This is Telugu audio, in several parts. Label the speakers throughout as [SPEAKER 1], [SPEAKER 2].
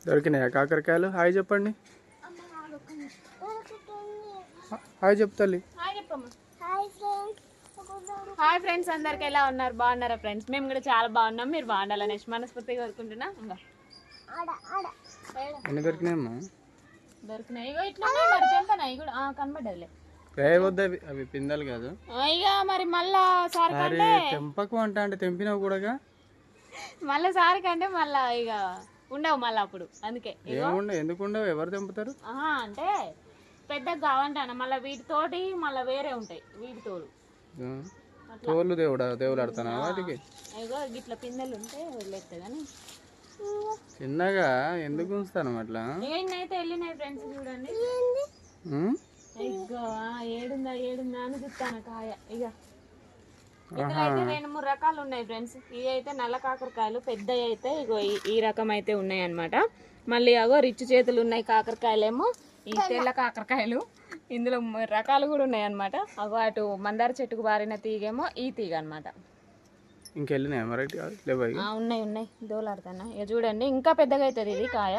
[SPEAKER 1] దొరికినాయా కాకరకాయలు? హాయ్ చెప్పండి. హాయ్ చెప్తాలి.
[SPEAKER 2] హాయ్ ఫ్రెండ్స్, అందరికి ఎలా ఉన్నారు? బాగున్నారా ఫ్రెండ్స్? మేము కూడా చాలా బాగున్నాం. మీరు బాగుండాలని మనస్ఫూర్తిగా కోరుకుంటున్నా.
[SPEAKER 1] ఎన్ని దొరికినాయమ్మా?
[SPEAKER 2] దొరికినాయి ఇట్లా మరి తెంపనాయి కూడా కనబడ్డదిలే.
[SPEAKER 1] అవి పిందెలు కాదు
[SPEAKER 2] ఇక మరి మళ్ళా సారి కంటే
[SPEAKER 1] తెంపకు అంటే తెంపినావు కూడా
[SPEAKER 2] మళ్ళీ సారి కంటే మళ్ళా ఇక ఉండవు మళ్ళీ అప్పుడు. అందుకే
[SPEAKER 1] ఎందుకు ఉండవు? ఎవరు తెంపుతారు
[SPEAKER 2] అంటే పెద్దగా కావంటాను మళ్ళీ వీటితోటి మళ్ళీ వేరే ఉంటాయి. వీటి
[SPEAKER 1] తోలు దేవుడు ఆడతానా వాటికి?
[SPEAKER 2] ఇగో ఇట్లా పిందెలు ఉంటే వదిలేస్తాయి కానీ
[SPEAKER 1] చిన్నగా ఎందుకు ఉంచుతాను అట్లా?
[SPEAKER 2] అయితే వెళ్ళినాయి ఫ్రెండ్స్, చూడండి. ఇగో ఏడుందా అని చూస్తాను కాయ. ఇక ఇక్కడ అయితే 2-3 రకాలు ఉన్నాయి ఫ్రెండ్స్. ఇవి అయితే నల్ల కాకరకాయలు పెద్దవి అయితే ఇగో ఈ రకం అయితే ఉన్నాయి అన్నమాట. మళ్ళీ అగో రిచ్ చేతులు ఉన్నాయి కాకరకాయలేమో ఈ తెల్ల కాకరకాయలు. ఇందులో 3 రకాలు కూడా ఉన్నాయి అన్నమాట. అగో అటు మందార చెట్టుకు బారిన తీగేమో ఈ తీగ అనమాట.
[SPEAKER 1] ఇంకెళ్ళినాయి
[SPEAKER 2] ఉన్నాయి దోలాడుతానా. ఇక చూడండి ఇంకా పెద్దగా అవుతుంది ఇది కాయ.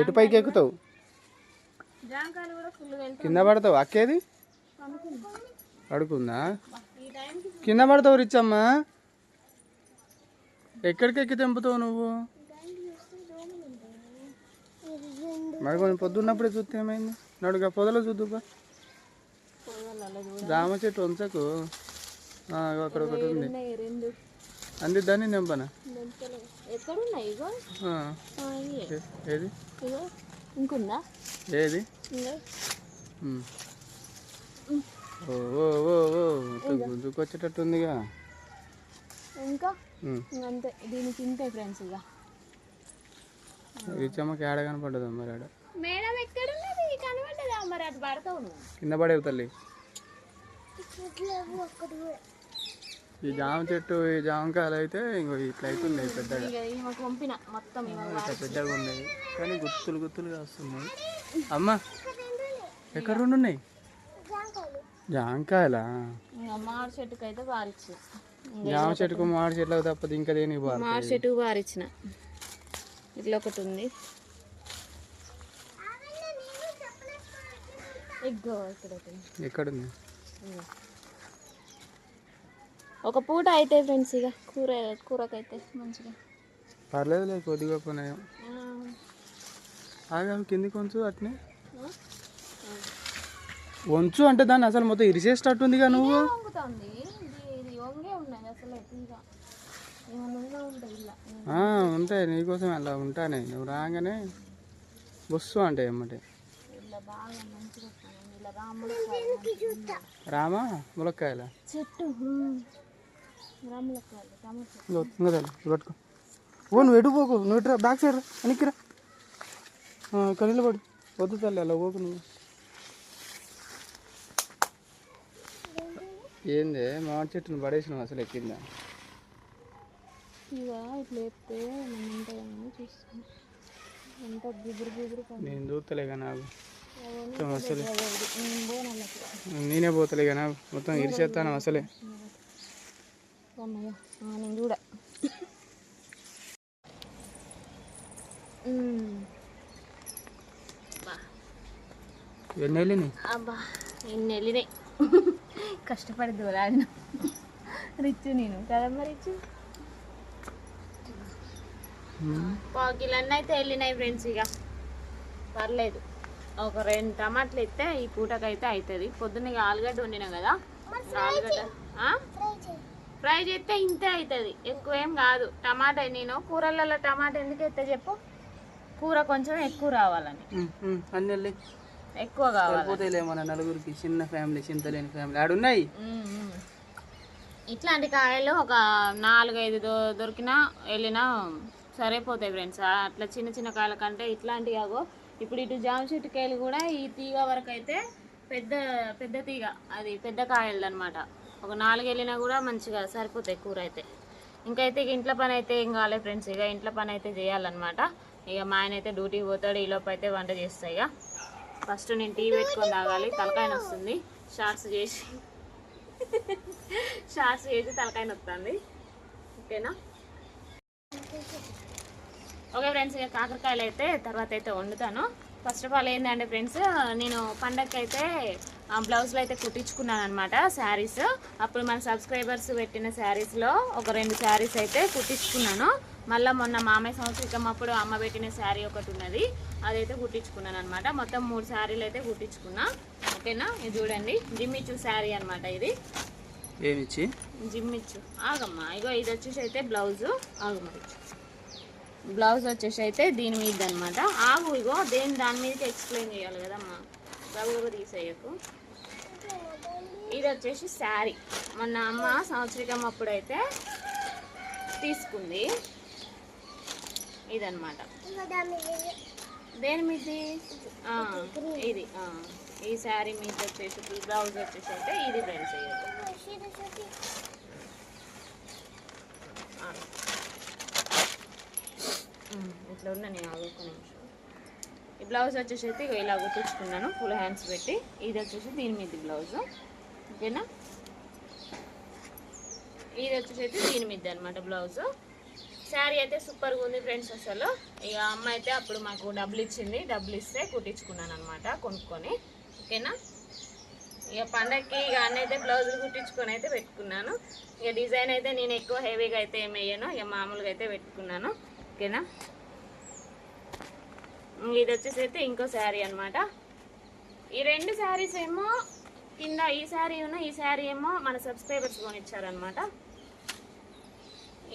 [SPEAKER 1] ఎటు పైకి ఎక్కుతావు?
[SPEAKER 2] జాంకాయలు కూడా ఫుల్
[SPEAKER 1] కింద పడతావు. అక్కేది పడుకుందా? కింద పడతావు రిచ్చమ్మా. ఎక్కడికి ఎక్కి తెంపుతావు నువ్వు? మరి కొంచెం పొద్దున్నప్పుడే చూస్తే ఏమైంది? నడుగా పొదలో చూద్దుగా. జామ చెట్టు ఉంచకు. అక్కడ ఒకటి ఉంది అంది, దాన్ని నింపనా? ఏది ఏది? గుంజుకొచ్చేటట్టుందిగా.
[SPEAKER 2] ఇంకా అంతే దీనికి ఇంతే ఫ్రెండ్స్. ఇక
[SPEAKER 1] రిచ్చమ్మకి ఏడ కనపడ్డదా మరి? ఆడ
[SPEAKER 2] మేడం ఎక్కడ కనపడ్డదా మరి? అది పడతావు నువ్వు
[SPEAKER 1] కింద పడేవు తల్లి. ఈ జామ చెట్టు ఈ జామకాయలు అయితే ఇంకో ఇట్లా అవుతుంది పెద్దగా. ఇట్లా పెద్దగా ఉన్నాయి కానీ గుత్తులుగా వస్తున్నాయి. అమ్మా ఎక్కడ 2 ఉన్నాయి జామకాయలా?
[SPEAKER 2] మామిడి చెట్టుకు అయితే బారిచ్చు.
[SPEAKER 1] జామ చెట్టుకు మామిడి చెట్లకు తప్పదు ఇంకా దేనికి బారి?
[SPEAKER 2] మామిడి చెట్టుకు బారిచ్చిన. ఇట్లా ఒకటి ఉంది.
[SPEAKER 1] ఎక్కడుంది?
[SPEAKER 2] ఒక పూట అయితే ఫ్రెండ్స్. ఇక కూరకైతే మంచిగా
[SPEAKER 1] పర్లేదు కొద్దిగా పోయినాయి. కిందికి వంచు అట్నే వంచు అంటే దాన్ని అసలు మొత్తం ఇరిసేటట్టుందిగా నువ్వు. ఉంటాయి నీకోసం అలా ఉంటానే. నువ్వు రాగానే బొస్సు అంటే ఏమంటే రామా ములక్కాయల
[SPEAKER 2] చెట్టు
[SPEAKER 1] పట్టుకో. నువ్వు ఎటు పోకు, నువ్వు ఎటు బ్యాక్ సైడ్ వెనక్కిరా. ఇక్కడ నిలబడు. వద్దు తల్లి అలా పోకు నువ్వు. ఏంది మామిడి చెట్టును పడేసినావు అసలు ఎక్కిందా? నేను చూస్తలేగా నాకు అసలు. నేనే పోతలేగా నాకు మొత్తం ఇరిచేస్తాను అసలే.
[SPEAKER 2] నేను చూడ
[SPEAKER 1] ఎన్ని వెళ్ళినాయి?
[SPEAKER 2] అబ్బా ఎన్ని వెళ్ళినాయి. కష్టపడి దూరాడిన రిచ్ నేను కదమ్మా. రిచ్ పావుకిలన్నీ అయితే వెళ్ళినాయి ఫ్రెండ్స్. ఇక పర్లేదు. ఒక 2 టమాటాలు ఇస్తే ఈ పూటకైతే అవుతుంది. పొద్దున్న ఆలుగడ్డ వండినా కదా, ఆలుగడ్డ ఫ్రై చేస్తే ఇంతే అవుతుంది, ఎక్కువ ఏం కాదు. టమాటా నేను కూరలలో టమాటా ఎందుకు ఎత్తే చెప్పు? కూర కొంచెం ఎక్కువ రావాలని.
[SPEAKER 1] అన్నీ
[SPEAKER 2] ఎక్కువ కావాలి.
[SPEAKER 1] మన నలుగురికి చిన్న ఫ్యామిలీ, చింతలేని ఫ్యామిలీ ఆడున్నాయి.
[SPEAKER 2] ఇట్లాంటి కాయలు ఒక 4-5 దొరికినా వెళ్ళినా సరిపోతాయి ఫ్రెండ్స్. అట్లా చిన్న చిన్న కాయల కంటే ఇట్లాంటి ఆగో ఇప్పుడు ఇటు జామ చెట్టు కాయలు కూడా ఈ తీగ వరకు అయితే పెద్ద తీగ, అది పెద్ద కాయలు అనమాట. ఒక 4 వెళ్ళినా కూడా మంచిగా సరిపోతాయి కూర అయితే. ఇంకైతే ఇక ఇంట్లో పని అయితే ఏం కాలేదు ఫ్రెండ్స్. ఇక ఇంట్లో పని అయితే చేయాలన్నమాట. ఇక మా ఆయన అయితే డ్యూటీకి పోతాడు, ఈలోపు అయితే వంట చేస్తాయి. ఇక ఫస్ట్ నేను టీ పెట్టుకొని తాగాలి, తలకాయ వస్తుంది. షార్ట్స్ చేసి తలకాయ వస్తుంది. ఓకేనా? ఓకే ఫ్రెండ్స్, ఇక కాకరకాయలు అయితే తర్వాత అయితే వండుతాను. ఫస్ట్ ఆఫ్ ఆల్ ఏంటంటే ఫ్రెండ్స్, నేను పండగకి అయితే బ్లౌజ్లో అయితే కుట్టించుకున్నాను అనమాట శారీస్. అప్పుడు మన సబ్స్క్రైబర్స్ పెట్టిన శారీస్లో ఒక 2 శారీస్ అయితే కుట్టించుకున్నాను. మళ్ళీ మొన్న మామయ్య సంవత్సరం అప్పుడు అమ్మ పెట్టిన శారీ ఒకటి ఉన్నది, అదైతే కుట్టించుకున్నాను అనమాట. మొత్తం 3 శారీలు అయితే కుట్టించుకున్నా. ఓకేనా, ఇది చూడండి జిమ్మిచ్చు శారీ అనమాట. ఇది
[SPEAKER 1] ఏమిచ్చి
[SPEAKER 2] జిమ్మిచ్చు ఆగమ్మా. ఇగో ఇది వచ్చేసి అయితే బ్లౌజు. ఆగమ్మ, బ్లౌజ్ వచ్చేసి అయితే దీని మీద అనమాట. ఆగు, ఇగో దాని మీదకి ఎక్స్ప్లెయిన్ చేయాలి కదమ్మా, బాగా తీసేయకు. ఇది వచ్చేసి శారీ మొన్న అమ్మ సంవత్సరం అప్పుడైతే తీసుకుంది. ఇదన్నమాట. దేని మీద ఇది ఈ శారీ మీద వచ్చేసి బ్లౌజ్ వచ్చేసి అయితే ఇది ఫ్రెండ్స్. ఇట్లా ఉన్నా నేను ఒక్క నిమిషం. ఈ బ్లౌజ్ వచ్చేసి అయితే ఇలా కుట్టించుకున్నాను ఫుల్ హ్యాండ్స్ పెట్టి. ఇది వచ్చేసి దీని మీద బ్లౌజ్. ఓకేనా, ఇది వచ్చేసి అయితే దీని మీద అనమాట బ్లౌజ్. శారీ అయితే సూపర్గా ఉంది ఫ్రెండ్స్ అసలు. ఇక అమ్మ అయితే అప్పుడు మాకు డబ్బులు ఇచ్చింది, డబ్బులు ఇస్తే కుట్టించుకున్నాను అనమాట కొనుక్కొని. ఓకేనా, ఇక పండగకి ఇక అన్న అయితే బ్లౌజులు కుట్టించుకొని అయితే పెట్టుకున్నాను. ఇక డిజైన్ అయితే నేను ఎక్కువ హెవీగా అయితే ఏం వేయను, ఇక మామూలుగా అయితే పెట్టుకున్నాను. ఓకేనా, ఇది వచ్చేసి అయితే ఇంకో శారీ అనమాట. ఈ 2 శారీస్ ఏమో కింద ఈ శారీ ఏమో మన సబ్స్క్రైబర్స్ కొనిచ్చారనమాట.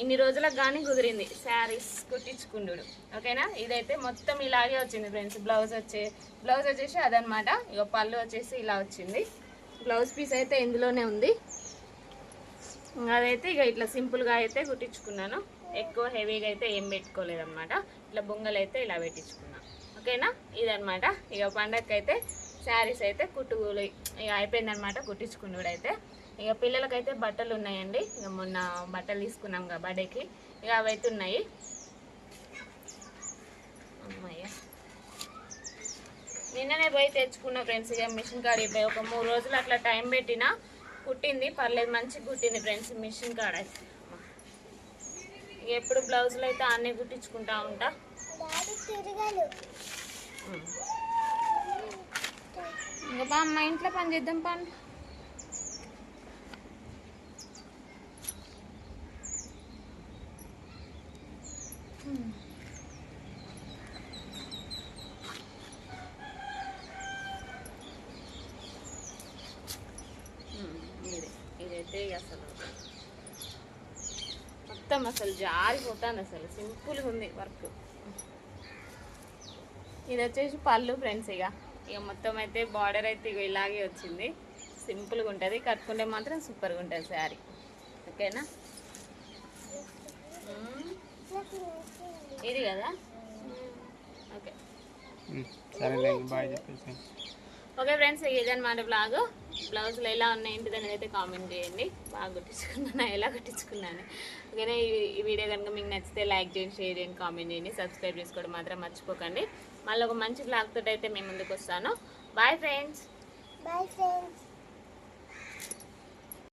[SPEAKER 2] ఇన్ని రోజులకు కానీ కుదిరింది శారీస్ కుట్టించుకుండు. ఓకేనా, ఇదైతే మొత్తం ఇలాగే వచ్చింది ఫ్రెండ్స్. బ్లౌజ్ వచ్చేసి అదనమాట. ఇక పళ్ళు వచ్చేసి ఇలా వచ్చింది. బ్లౌజ్ పీస్ అయితే ఇందులోనే ఉంది. అదైతే ఇక ఇట్లా సింపుల్గా అయితే కుట్టించుకున్నాను. ఎక్కువ హెవీగా అయితే ఏం పెట్టుకోలేదన్నమాట. ఇట్లా బొంగలు అయితే ఇలా పెట్టించుకున్నాను. ఓకేనా, ఇదనమాట. ఇక పండగకి అయితే శారీస్ అయితే కుట్టులు ఇక అయిపోయిందనమాట కుట్టించుకున్నాడు అయితే. ఇక పిల్లలకైతే బట్టలు ఉన్నాయండి. ఇక మొన్న బట్టలు తీసుకున్నాం కదా బర్త్డేకి, ఇక అవైతే ఉన్నాయి. అమ్మయ్య, నిన్ననే పోయి తెచ్చుకున్నా ఫ్రెండ్స్. ఇక మిషన్ కాడ అయిపోయి ఒక 3 రోజులు అట్లా టైం పెట్టినా కుట్టింది, పర్లేదు మంచిగా కుట్టింది ఫ్రెండ్స్ మిషన్ కాడ. ఇక ఎప్పుడు బ్లౌజులు అయితే అన్నీ కుట్టించుకుంటా ఉంటా. ఇంకా బా మా ఇంట్లో పని చేద్దాం పని. ఇదైతే అసలు మొత్తం అసలు జారిపోతాను, అసలు సింపుల్గా ఉంది వర్క్. ఇది వచ్చేసి పళ్ళు ఫ్రెండ్స్. ఇక మొత్తం అయితే బార్డర్ అయితే ఇక ఇలాగే వచ్చింది. సింపుల్గా ఉంటుంది, కట్టుకుంటే మాత్రం సూపర్గా ఉంటుంది శారీ. ఓకేనా, ఇది కదా. ఓకే ఓకే ఫ్రెండ్స్, ఇదన్నమాట బ్లాగ్. బ్లౌజులు ఎలా ఉన్నాయి ఏంటిది అనేది అయితే కామెంట్ చేయండి. బాగా కుట్టించుకున్నాను, ఎలా కుట్టించుకున్నాను. ఓకేనా, ఈ వీడియో కనుక మీకు నచ్చితే లైక్ చేయండి, షేర్ చేయండి, కామెంట్ చేయండి, సబ్స్క్రైబ్ చేసుకోవడం మాత్రం మర్చిపోకండి. మళ్ళీ ఒక మంచి బ్లాగ్ తోటి అయితే మేము ముందుకు వస్తాను. Bye friends.